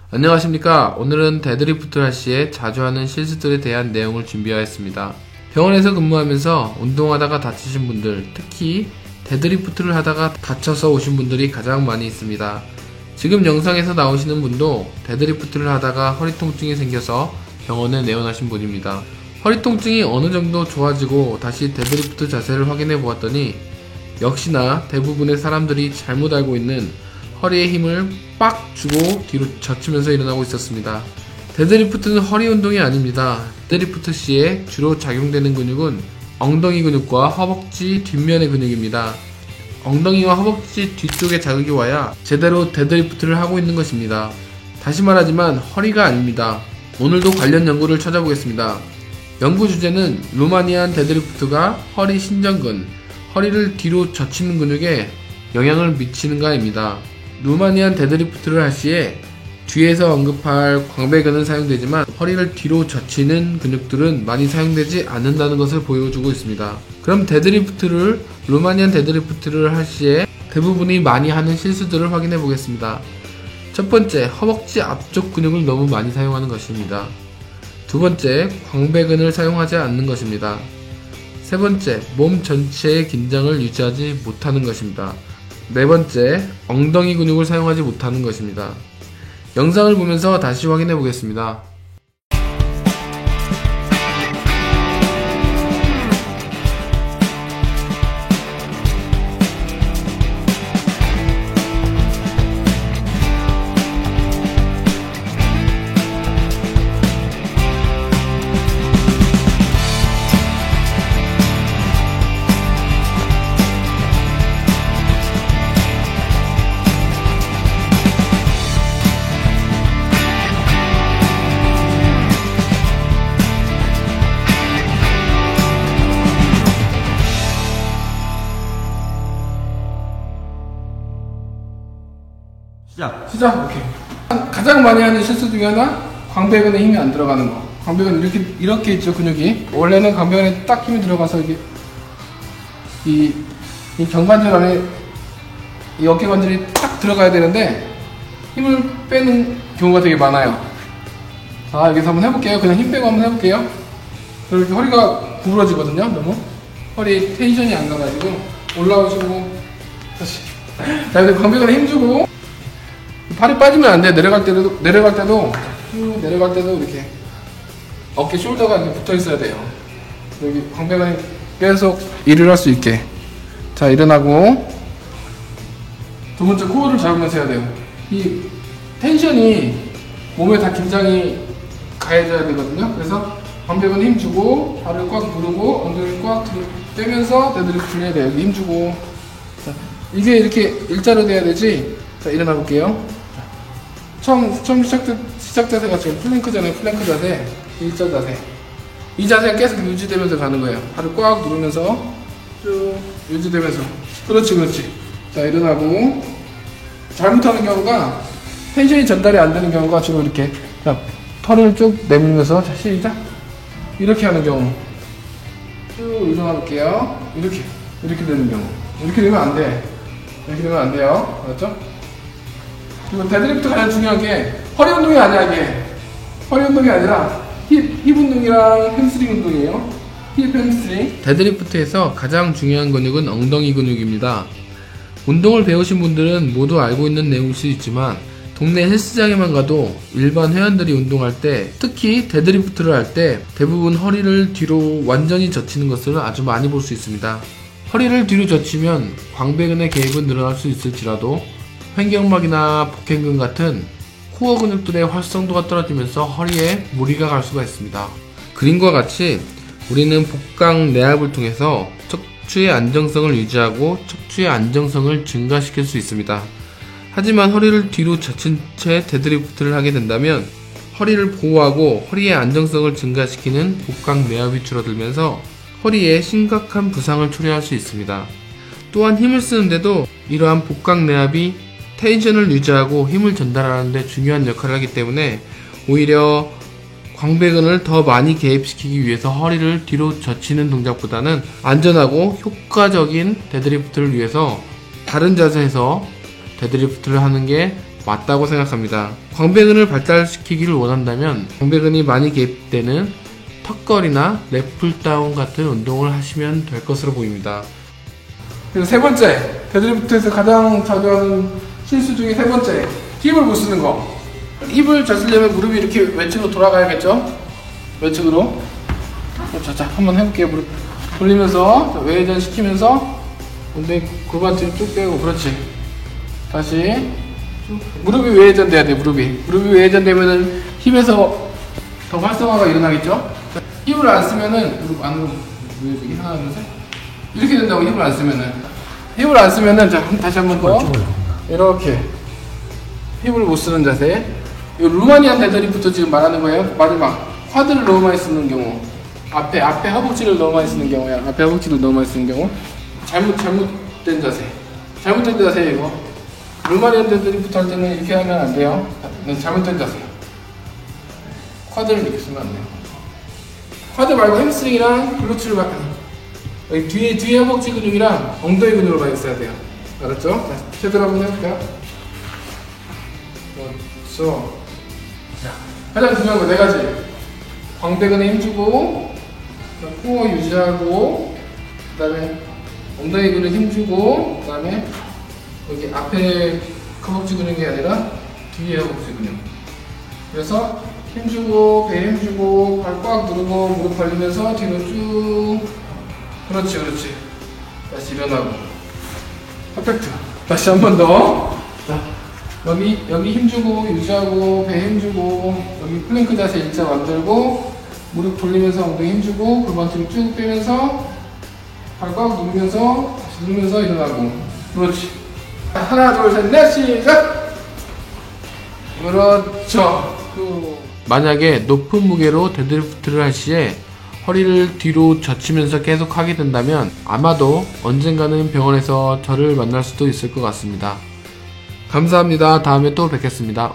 안녕하십니까. 오늘은 데드리프트 할 시에 자주 하는 실수들에 대한 내용을 준비하였습니다. 병원에서 근무하면서 운동하다가 다치신 분들, 특히 데드리프트를 하다가 다쳐서 오신 분들이 가장 많이 있습니다. 지금 영상에서 나오시는 분도 데드리프트를 하다가 허리 통증이 생겨서 병원에 내원하신 분입니다. 허리 통증이 어느 정도 좋아지고 다시 데드리프트 자세를 확인해 보았더니 역시나 대부분의 사람들이 잘못 알고 있는 허리에 힘을 빡 주고 뒤로 젖히면서 일어나고 있었습니다. 데드리프트는 허리 운동이 아닙니다. 데드리프트 시에 주로 작용되는 근육은 엉덩이 근육과 허벅지 뒷면의 근육입니다. 엉덩이와 허벅지 뒤쪽에 자극이 와야 제대로 데드리프트를 하고 있는 것입니다. 다시 말하지만 허리가 아닙니다. 오늘도 관련 연구를 찾아보겠습니다. 연구 주제는 루마니안 데드리프트가 허리 신전근, 허리를 뒤로 젖히는 근육에 영향을 미치는가입니다. 루마니안 데드리프트를 할 시에 뒤에서 언급할 광배근은 사용되지만 허리를 뒤로 젖히는 근육들은 많이 사용되지 않는다는 것을 보여주고 있습니다. 그럼 루마니안 데드리프트를 할 시에 대부분이 많이 하는 실수들을 확인해 보겠습니다. 첫 번째, 허벅지 앞쪽 근육을 너무 많이 사용하는 것입니다. 두 번째, 광배근을 사용하지 않는 것입니다. 세 번째, 몸 전체의 긴장을 유지하지 못하는 것입니다. 네 번째, 엉덩이 근육을 사용하지 못하는 것입니다. 영상을 보면서 다시 확인해 보겠습니다. 시작! 오케이. 가장 많이 하는 실수 중에 하나, 광배근에 힘이 안 들어가는 거. 광배근 이렇게 있죠, 근육이. 원래는 광배근에 딱 힘이 들어가서 이게 이 경관절 안에 이 어깨 관절이 딱 들어가야 되는데 힘을 빼는 경우가 되게 많아요. 자, 여기서 한번 해볼게요. 그냥 힘 빼고 한번 해볼게요. 이렇게 허리가 구부러지거든요, 너무. 허리 텐션이 안 가가지고 올라오시고 다시. 자, 이제 광배근에 힘주고 팔이 빠지면 안 돼. 내려갈 때도 쭉 내려갈 때도 이렇게 어깨 숄더가 이렇게 붙어 있어야 돼요. 여기 광배근이 계속 일을 할 수 있게. 자, 일어나고 두 번째, 코어를 잡으면서 해야 돼요. 이 텐션이 몸에 다 긴장이 가해져야 되거든요. 그래서 광배근 힘주고 발을 꽉 누르고 엉덩이를 꽉 빼면서 데드리프트를 해야 돼요. 힘주고. 자, 이게 이렇게 일자로 돼야 되지. 자, 일어나 볼게요. 처음 시작 자세가 지금 플랭크잖아요. 플랭크 자세, 일자 자세. 이 자세가 계속 유지되면서 가는 거예요. 발을 꽉 누르면서 쭉 유지되면서. 그렇지. 자, 일어나고. 잘못하는 경우가 텐션이 전달이 안 되는 경우가 주로 이렇게, 자, 털을 쭉 내밀면서, 자, 시작. 이렇게 하는 경우. 쭉 일어나 볼게요. 이렇게 되는 경우. 이렇게 되면 안 돼. 이렇게 되면 안 돼요. 알았죠? 그리고 데드리프트 가장 중요한 게 허리 운동이 아니야. 이게 허리 운동이 아니라 힙 운동이랑 햄스트링 운동이에요. 힙 햄스트링. 데드리프트에서 가장 중요한 근육은 엉덩이 근육입니다. 운동을 배우신 분들은 모두 알고 있는 내용일 수 있지만 동네 헬스장에만 가도 일반 회원들이 운동할 때, 특히 데드리프트를 할 때 대부분 허리를 뒤로 완전히 젖히는 것을 아주 많이 볼 수 있습니다. 허리를 뒤로 젖히면 광배근의 개입은 늘어날 수 있을지라도 횡격막이나 복행근 같은 코어 근육들의 활성도가 떨어지면서 허리에 무리가 갈 수가 있습니다. 그림과 같이 우리는 복강 내압을 통해서 척추의 안정성을 유지하고 척추의 안정성을 증가시킬 수 있습니다. 하지만 허리를 뒤로 젖힌 채 데드리프트를 하게 된다면 허리를 보호하고 허리의 안정성을 증가시키는 복강 내압이 줄어들면서 허리에 심각한 부상을 초래할 수 있습니다. 또한 힘을 쓰는데도 이러한 복강 내압이 텐션을 유지하고 힘을 전달하는 데 중요한 역할을 하기 때문에 오히려 광배근을 더 많이 개입시키기 위해서 허리를 뒤로 젖히는 동작보다는 안전하고 효과적인 데드리프트를 위해서 다른 자세에서 데드리프트를 하는 게 맞다고 생각합니다. 광배근을 발달시키기를 원한다면 광배근이 많이 개입되는 턱걸이나 랩풀다운 같은 운동을 하시면 될 것으로 보입니다. 그래서 세 번째, 데드리프트에서 가장 자주 하는 실수 중에 세 번째, 힙을 못 쓰는 거. 힙을 잘 쓰려면 무릎이 이렇게 왼쪽으로 돌아가야겠죠? 왼쪽으로. 자, 한번 해볼게요. 무릎 돌리면서 외회전 시키면서 엉덩이 골반 뒤로 쭉 빼고, 그렇지. 다시 쭉. 무릎이 외회전 돼야 돼. 무릎이 외회전 되면은 힙에서 더 활성화가 일어나겠죠? 힙을 안 쓰면은 무릎 안으로 보여주기. 하나, 둘, 셋. 이렇게 된다고. 힙을 안 쓰면은 자, 다시 한번 더 이렇게 힙을 못 쓰는 자세. 이 루마니안 데드리프트 지금 말하는 거예요. 마지막 쿼드를 너무 많이 쓰는 경우, 앞에 허벅지를 너무 많이 쓰는 경우야. 앞에 허벅지를 너무 많이 쓰는 경우, 잘못된 자세 이거. 루마니안 데드리프트 할 때는 이렇게 하면 안 돼요. 잘못된 자세. 쿼드를 이렇게 쓰면 안 돼요. 쿼드 말고 햄스트링이랑 글루츠를 여기 뒤에 허벅지 근육이랑 엉덩이 근육을 많이 써야 돼요. 알았죠? 자, 제대로 한번 해볼까요? 그렇죠. 자, 가장 중요한 거 네 가지. 광배근에 힘주고, 코어 유지하고, 그 다음에 엉덩이 근육 힘주고, 그 다음에 여기 앞에 허벅지 근육이 아니라 뒤에 허벅지 근육. 그래서 힘주고, 배 힘주고, 발 꽉 누르고, 무릎 벌리면서 뒤로 쭉. 그렇지. 다시 일어나고. 퍼펙트. 다시 한 번 더. 자, 여기 힘주고, 유지하고, 배 힘주고, 여기 플랭크 자세 일자 만들고, 무릎 돌리면서 엉덩이 힘주고, 골반 뒤로 쭉 빼면서, 발 꽉 누르면서, 다시 누르면서 일어나고. 그렇지. 하나, 둘, 셋, 넷, 시작! 그렇죠. 만약에 높은 무게로 데드리프트를 할 시에 허리를 뒤로 젖히면서 계속 하게 된다면 아마도 언젠가는 병원에서 저를 만날 수도 있을 것 같습니다. 감사합니다. 다음에 또 뵙겠습니다.